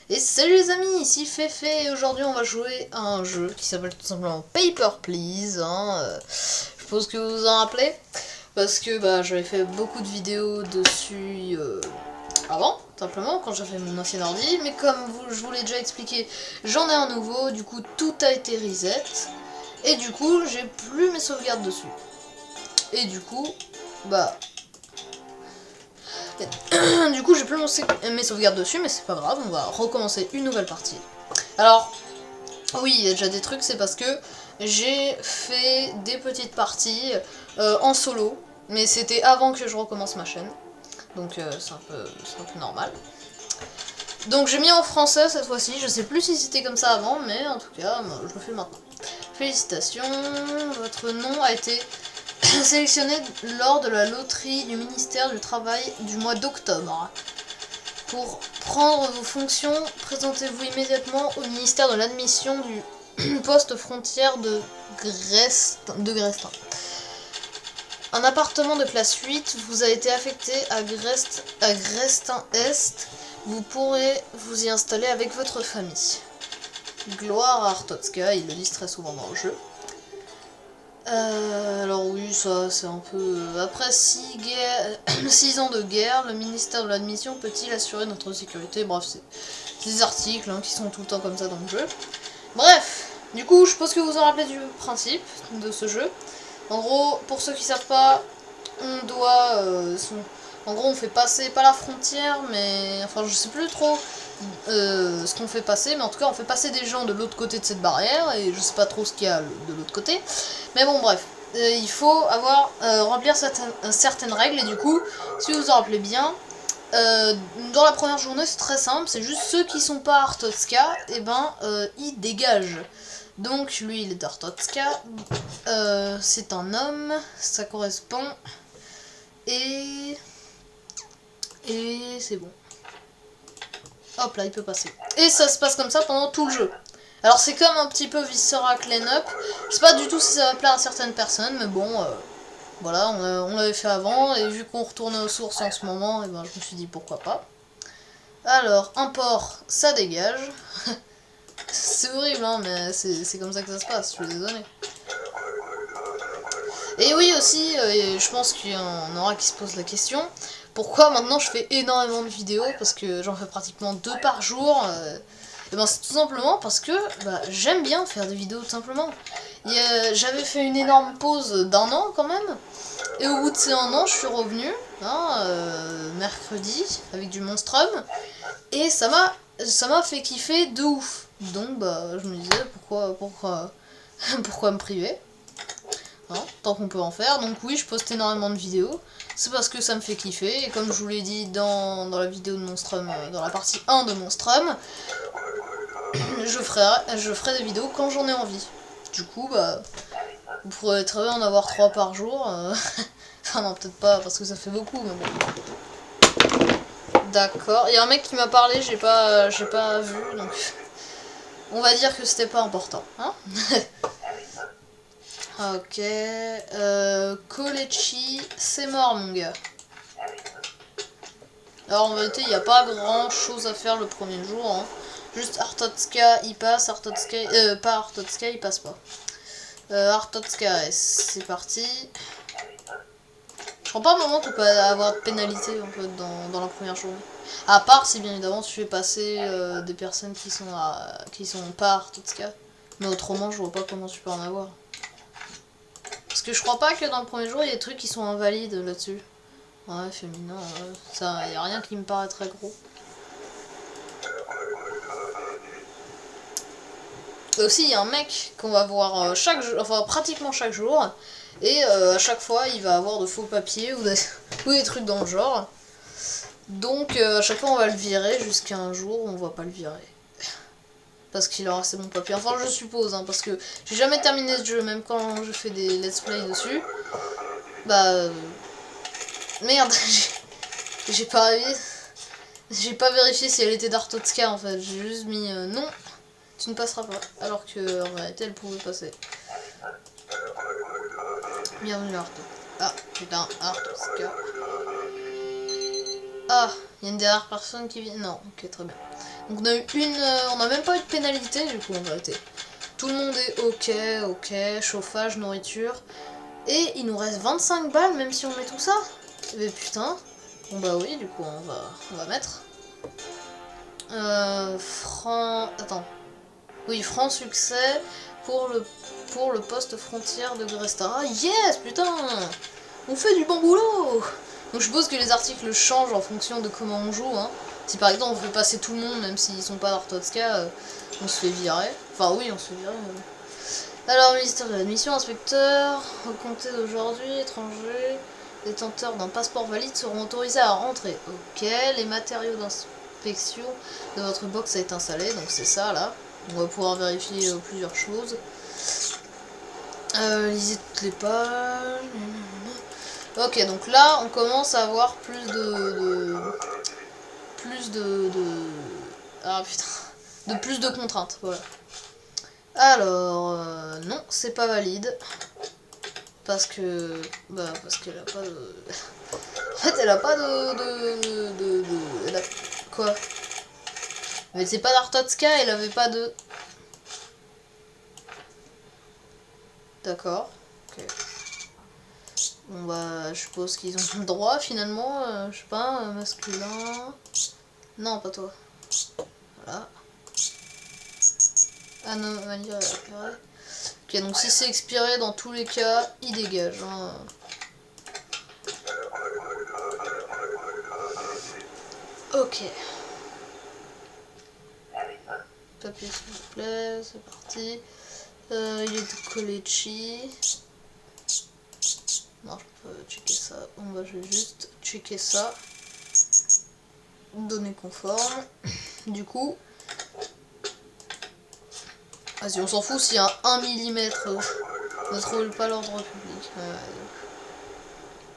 Et salut les amis, ici Féfé et aujourd'hui on va jouer à un jeu qui s'appelle tout simplement Paper Please. Je pense que vous vous en rappelez parce que j'avais fait beaucoup de vidéos dessus avant, simplement quand j'avais mon ancien ordi, mais comme je vous l'ai déjà expliqué, j'en ai un nouveau, du coup tout a été reset et du coup j'ai plus mes sauvegardes dessus. Et du coup, du coup j'ai plus mes sauvegardes dessus, mais c'est pas grave, on va recommencer une nouvelle partie. Alors, oui, il y a déjà des trucs, c'est parce que j'ai fait des petites parties en solo, mais c'était avant que je recommence ma chaîne, donc c'est un peu normal. Donc j'ai mis en français cette fois-ci, je sais plus si c'était comme ça avant, mais en tout cas, je le fais maintenant. Félicitations, votre nom a été sélectionné lors de la loterie du ministère du Travail du mois d'octobre. Pour prendre vos fonctions, présentez-vous immédiatement au ministère de l'admission du poste frontière de Grestin. Un appartement de classe 8 vous a été affecté à Grestin-Est. Vous pourrez vous y installer avec votre famille. Gloire à Artotska, ils le disent très souvent dans le jeu. Alors oui, ça c'est un peu... Après 6 ans de guerre, le ministère de l'admission peut-il assurer notre sécurité? Bref, c'est des articles qui sont tout le temps comme ça dans le jeu. Bref, du coup, je pense que vous vous en rappelez du principe de ce jeu. En gros, pour ceux qui savent pas, on doit... En gros, on fait passer, pas la frontière, mais... Enfin, je sais plus trop ce qu'on fait passer, mais en tout cas, on fait passer des gens de l'autre côté de cette barrière, et je sais pas trop ce qu'il y a de l'autre côté. Mais bon, bref. Il faut remplir certaines règles, et du coup, si vous vous en rappelez bien, dans la première journée, c'est très simple, c'est juste ceux qui sont pas Artotska, et ils dégagent. Donc lui il est d'Artotska, c'est un homme, ça correspond, et c'est bon. Hop là, il peut passer. Et ça se passe comme ça pendant tout le jeu. Alors c'est comme un petit peu Viscera Cleanup, je sais pas du tout si ça va plaire à certaines personnes, mais bon, voilà, on l'avait fait avant, et vu qu'on retournait aux sources en ce moment, je me suis dit pourquoi pas. Alors, import, ça dégage. C'est horrible, hein, mais c'est comme ça que ça se passe, je suis désolé. Et oui aussi, je pense qu'il y en aura qui se posent la question, pourquoi maintenant je fais énormément de vidéos, parce que j'en fais pratiquement 2 par jour. C'est tout simplement parce que j'aime bien faire des vidéos tout simplement. J'avais fait une énorme pause d'1 an quand même, et au bout de ces 1 an je suis revenue, mercredi, avec du Monstrum, et ça m'a fait kiffer de ouf. Donc je me disais pourquoi me priver, hein, tant qu'on peut en faire. Donc oui, je poste énormément de vidéos, c'est parce que ça me fait kiffer, et comme je vous l'ai dit dans la vidéo de Monstrum, dans la partie 1 de Monstrum, je ferai des vidéos quand j'en ai envie. Du coup, vous pourrez très bien en avoir 3 par jour. Enfin non, peut-être pas, parce que ça fait beaucoup, mais bon. D'accord, il y a un mec qui m'a parlé, j'ai pas vu, donc... On va dire que c'était pas important, hein. Ok, Kolechi, c'est mort mon gars. Alors en vérité, il n'y a pas grand chose à faire le premier jour, hein. Juste Artotska, il passe, pas Artotska, il passe pas. Artotska, c'est parti. Je crois pas un moment qu'on peut avoir de pénalité en fait dans la première journée. À part si bien évidemment tu fais passer des personnes qui sont pas Artotska. Mais autrement je vois pas comment tu peux en avoir. Parce que je crois pas que dans le premier jour il y ait des trucs qui sont invalides là-dessus. Ouais, féminin, ça, y a rien qui me paraît très gros. Et aussi il y a un mec qu'on va voir pratiquement chaque jour. Et à chaque fois il va avoir de faux papiers ou des trucs dans le genre. Donc à chaque fois on va le virer jusqu'à un jour où on va pas le virer. Parce qu'il aura ses bons papiers. Enfin je suppose, hein, parce que j'ai jamais terminé ce jeu, même quand je fais des let's play dessus. Merde, j'ai pas vérifié si elle était d'Artotska en fait. J'ai juste mis non, tu ne passeras pas. Alors que en réalité elle pouvait passer. Bienvenue Artotska. Ah putain, Artotska. Ah, Il y a une dernière personne qui vient. Non, ok, très bien. Donc on a eu on n'a même pas eu de pénalité du coup en vérité. Tout le monde est ok, chauffage, nourriture. Et il nous reste 25 balles même si on met tout ça. Mais putain. Bon bah oui, du coup on va mettre. Franc. Attends. Oui, franc succès pour le poste frontière de Grestara. Yes, putain. On fait du bon boulot. Donc je suppose que les articles changent en fonction de comment on joue. Hein. Si par exemple on fait passer tout le monde, même s'ils sont pas d'Artotska, on se fait virer. Enfin oui, on se fait virer. Alors, ministère de l'admission, inspecteur, au compter d'aujourd'hui, étrangers, détenteurs d'un passeport valide seront autorisés à rentrer. Ok, les matériaux d'inspection de votre box est installé, donc c'est ça là. On va pouvoir vérifier plusieurs choses. Lisez toutes les pages. Ok, donc là, on commence à avoir plus ah putain. Plus de contraintes, voilà. Alors, non, c'est pas valide. Parce que... Bah, parce qu'elle a pas de... En fait, elle a pas elle a... Quoi? Mais c'est pas d'Artotska, elle avait pas de... D'accord. Ok. Bon bah, je suppose qu'ils ont le droit, finalement. Je sais pas, masculin... Non, pas toi. Voilà. Anomalie récupérée. Ok, donc si c'est expiré, dans tous les cas, il dégage. Hein. Ok. Papier s'il vous plaît, c'est parti. Il est de Kolechi. Non, je peux checker ça. Bon bah je vais juste checker ça. Données conformes. Du coup... Vas-y, on s'en fout s'il y a 1 mm. Ne trouve pas l'ordre public.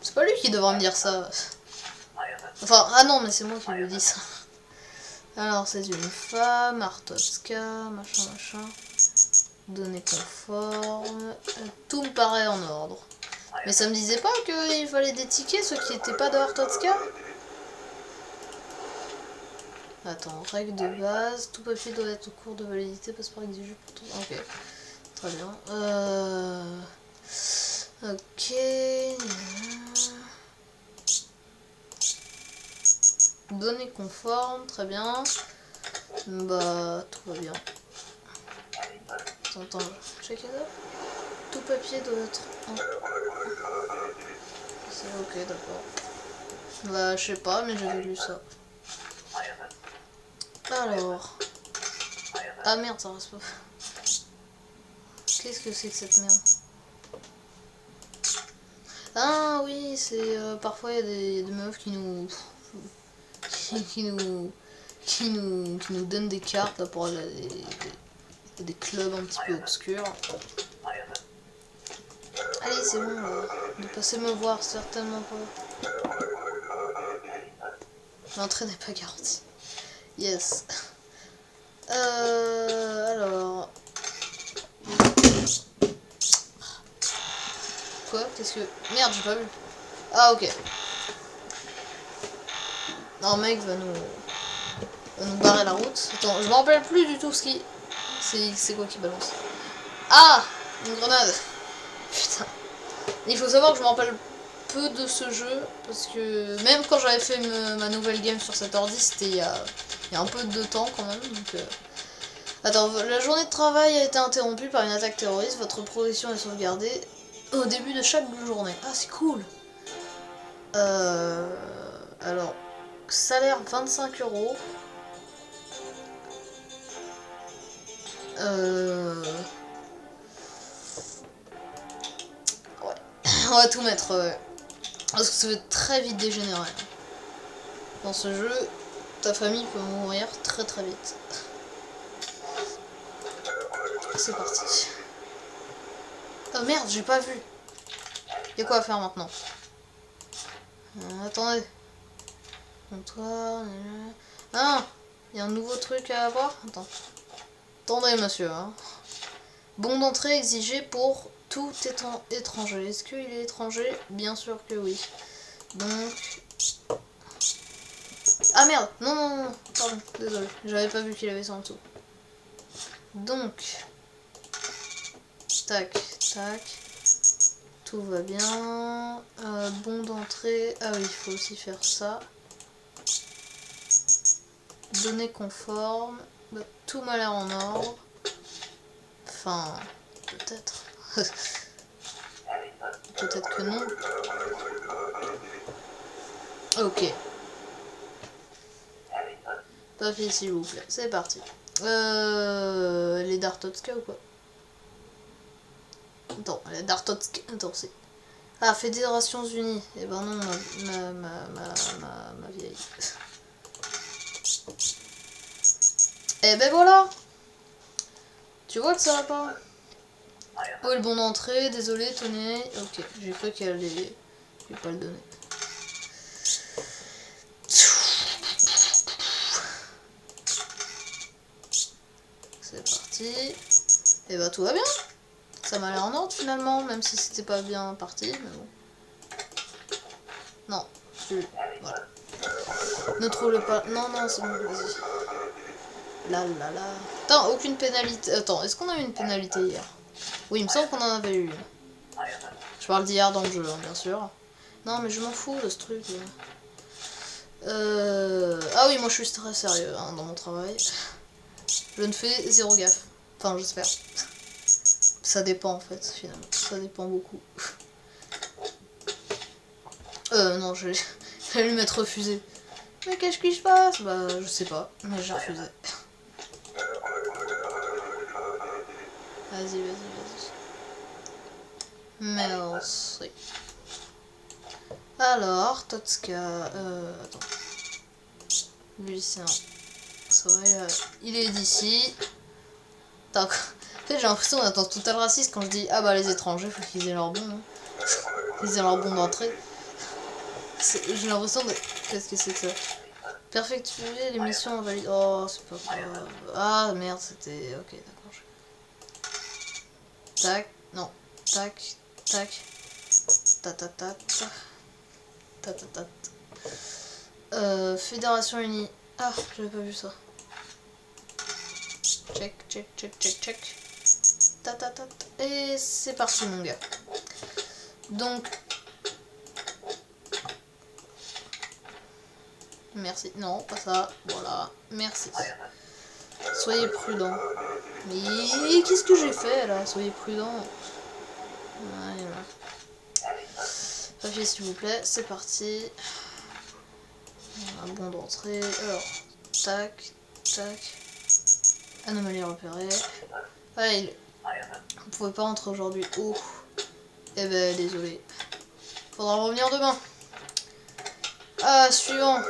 C'est pas lui qui devra me dire ça. Enfin, ah non, mais c'est moi qui lui dis ça. Alors, c'est une femme, Artotska, machin. Données conformes. Tout me paraît en ordre. Mais ça me disait pas qu'il fallait des tickets, ceux qui étaient pas de Artotska? Attends, règle de base. Tout papier doit être au cours de validité, passeport exigé pour tout. Ok. Très bien. Ok. Données conformes, très bien. Bah, tout va bien. Attends, checker ça. Tout papier doit être en... C'est ok, d'accord. Bah, je sais pas, mais j'avais lu ça. Alors... Ah merde, ça reste pas... Qu'est-ce que c'est que cette merde? Ah oui, c'est... parfois il y a des meufs qui nous... qui nous donnent des cartes là, pour aller des clubs un petit peu obscurs. Allez, c'est bon, ne passez me voir, certainement pas. L'entrée n'est pas garantie. Yes. Alors... Quoi? Qu'est-ce que... Merde, j'ai pas vu. Ah, ok. Non, mec va nous barrer la route. Attends, je me rappelle plus du tout ce qui... C'est quoi qui balance? Ah! Une grenade. Putain. Il faut savoir que je me rappelle peu de ce jeu, parce que même quand j'avais fait ma nouvelle game sur cet ordi, c'était il y a un peu de temps quand même. Donc, Attends, la journée de travail a été interrompue par une attaque terroriste. Votre progression est sauvegardée au début de chaque journée. Ah, c'est cool. Alors, salaire 25 €. Ouais. On va tout mettre, ouais. Parce que ça va très vite dégénérer. Dans ce jeu, ta famille peut mourir très très vite. C'est parti. Oh merde, j'ai pas vu. Y'a quoi à faire maintenant? Attendez. Comptoir. Ah, il y a un nouveau truc à avoir. Attendez, monsieur. Hein. Bon d'entrée exigé pour tout étranger. Est-ce qu'il est étranger? Bien sûr que oui. Donc... Ah merde, non, non, non, pardon, désolé, j'avais pas vu qu'il avait ça en dessous. Donc, tac, tac, tout va bien. Bon d'entrée, ah oui, il faut aussi faire ça. Données conformes, bah, tout m'a l'air en ordre. Enfin, peut-être. Peut-être que non. Ok. Papier s'il vous plaît, c'est parti. Les Dartotska ou quoi? Attends, les Dartotska, attends, c'est... Ah, Fédérations Unies. Eh ben non, ma vieille. Eh ben voilà. Tu vois que ça va pas. Oh, le bon d'entrée, désolé, tenez. Ok, j'ai cru qu'elle allait... Je vais pas le donner. C'est parti. Et bah tout va bien. Ça m'a l'air en ordre finalement, même si c'était pas bien parti, mais bon. Non, voilà. Ne trouve pas. Non, non, c'est bon, vas-y. Là, là, là. Attends, aucune pénalité. Attends, est-ce qu'on a eu une pénalité hier? Oui, il me semble qu'on en avait eu une. Je parle d'hier dans le jeu, hein, bien sûr. Non, mais je m'en fous de ce truc. Ah oui, moi je suis très sérieux hein, dans mon travail. Je ne fais zéro gaffe. Enfin, j'espère. Ça dépend en fait, finalement. Ça dépend beaucoup. Non, je vais lui mettre refusé. Mais qu'est-ce qui se passe? Bah, je sais pas, mais j'ai refusé. Vas-y, vas-y, vas-y. Merci. Alors, Totska... attends. Lucien. C'est vrai, il est d'ici. En fait, j'ai l'impression d'être en total raciste quand je dis ah bah les étrangers, faut qu'ils aient leur bon. Hein. Ils aient leur bon d'entrée. J'ai l'impression de... Qu'est-ce que c'est que ça? Perfectuer l'émission valide. Oh, c'est pas grave. Ah merde, c'était... Ok, d'accord. Tac, non. Tac, tac. Ta ta ta ta. Ta ta ta. Fédération Unie. Ah, j'avais pas vu ça. Check, check, check, check, check. Ta ta ta. Et c'est parti, mon gars. Donc... Merci. Non, pas ça. Voilà. Merci. Soyez prudents. Mais qu'est-ce que j'ai fait là? Soyez prudents. Voilà. Papier s'il vous plaît. C'est parti. Un bon d'entrée. Alors, tac, tac. Anomalie repérée. Allez, vous pouvez pas rentrer aujourd'hui. Oh. Eh ben, désolé. Faudra revenir demain. Ah, suivant.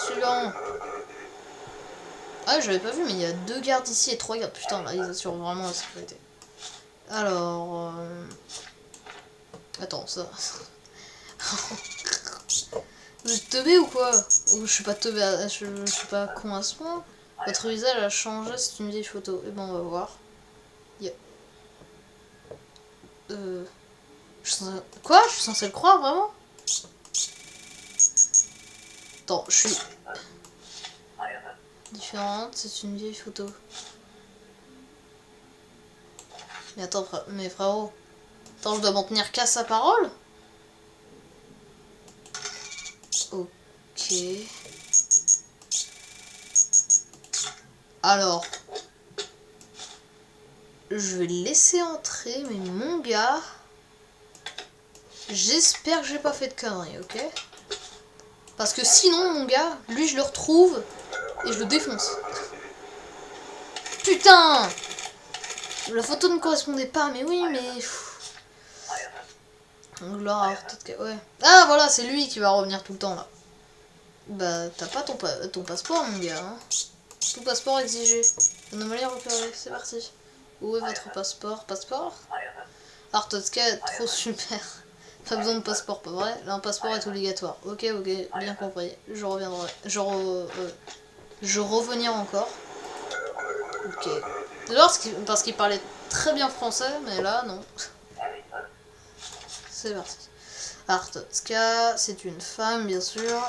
Suivant. Ah, j'avais pas vu, mais il y a 2 gardes ici et 3 gardes. Putain, là, ils assurent vraiment la sécurité. Alors... Attends, ça... Vous êtes teubé ou quoi? Ou je suis pas teubé, je suis pas con à ce point. Votre visage a changé, c'est une vieille photo. Et ben, on va voir. Yeah. Quoi? Je suis censé le croire, vraiment? Attends, je suis... Différente, c'est une vieille photo. Mais attends, mais frérot... Attends, je dois m'en tenir qu'à sa parole? Ok... Alors... Je vais le laisser entrer, mais mon gars... J'espère que j'ai pas fait de conneries, ok? Parce que sinon, mon gars, lui, je le retrouve et je le défonce. Putain! La photo ne correspondait pas, mais oui, mais... Gloire, peut-être que... Ouais. Ah, voilà, c'est lui qui va revenir tout le temps, là. Bah, t'as pas ton passeport, mon gars, hein. Tout passeport exigé. Anomalie repérée, c'est parti. Où est votre passeport? Passeport? Artotska, trop super. Pas besoin de passeport, pas vrai? Là, un passeport est obligatoire. Ok, ok, bien compris. Je reviendrai. Je revenir encore. Ok. D'abord, parce qu'il parlait très bien français, mais là, non. C'est parti. Artotska, c'est une femme, bien sûr.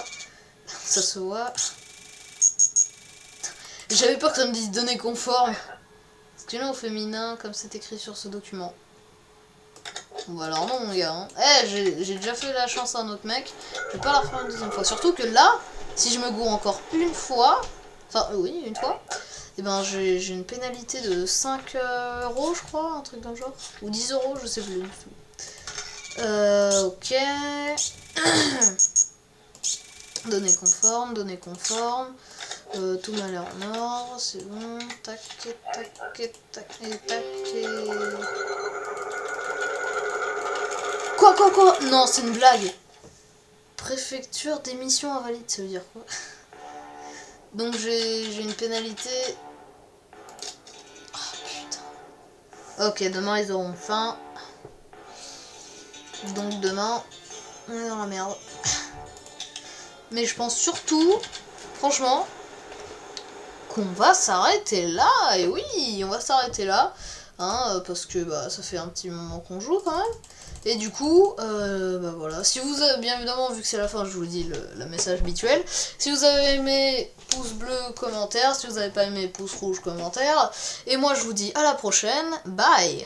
Ça se voit. J'avais peur que ça me dise données conformes. Masculin au féminin, comme c'est écrit sur ce document. Bon bah alors non mon gars. Hein. Eh, j'ai déjà fait la chance à un autre mec. Je vais pas la refaire une deuxième fois. Surtout que là, si je me gourre encore une fois, enfin oui, une fois, et ben j'ai une pénalité de 5 euros je crois, un truc dans le genre. Ou 10 euros, je sais plus. Ok. Données conformes, données conformes. Tout m'a l'air en ordre, c'est bon. Tac, tac, tac, et tac, et... Quoi? Non, c'est une blague. Préfecture d'émission invalide, ça veut dire quoi? Donc j'ai une pénalité. Oh putain. Ok, demain ils auront faim. Donc demain, on est dans la merde. Mais je pense surtout, franchement, qu'on va s'arrêter là. Et oui, on va s'arrêter là. Hein, parce que bah, ça fait un petit moment qu'on joue quand même. Et du coup, bah voilà. Si vous avez, bien évidemment, vu que c'est la fin, je vous dis le message habituel. Si vous avez aimé, pouce bleu, commentaire. Si vous n'avez pas aimé, pouce rouge, commentaire. Et moi, je vous dis à la prochaine. Bye!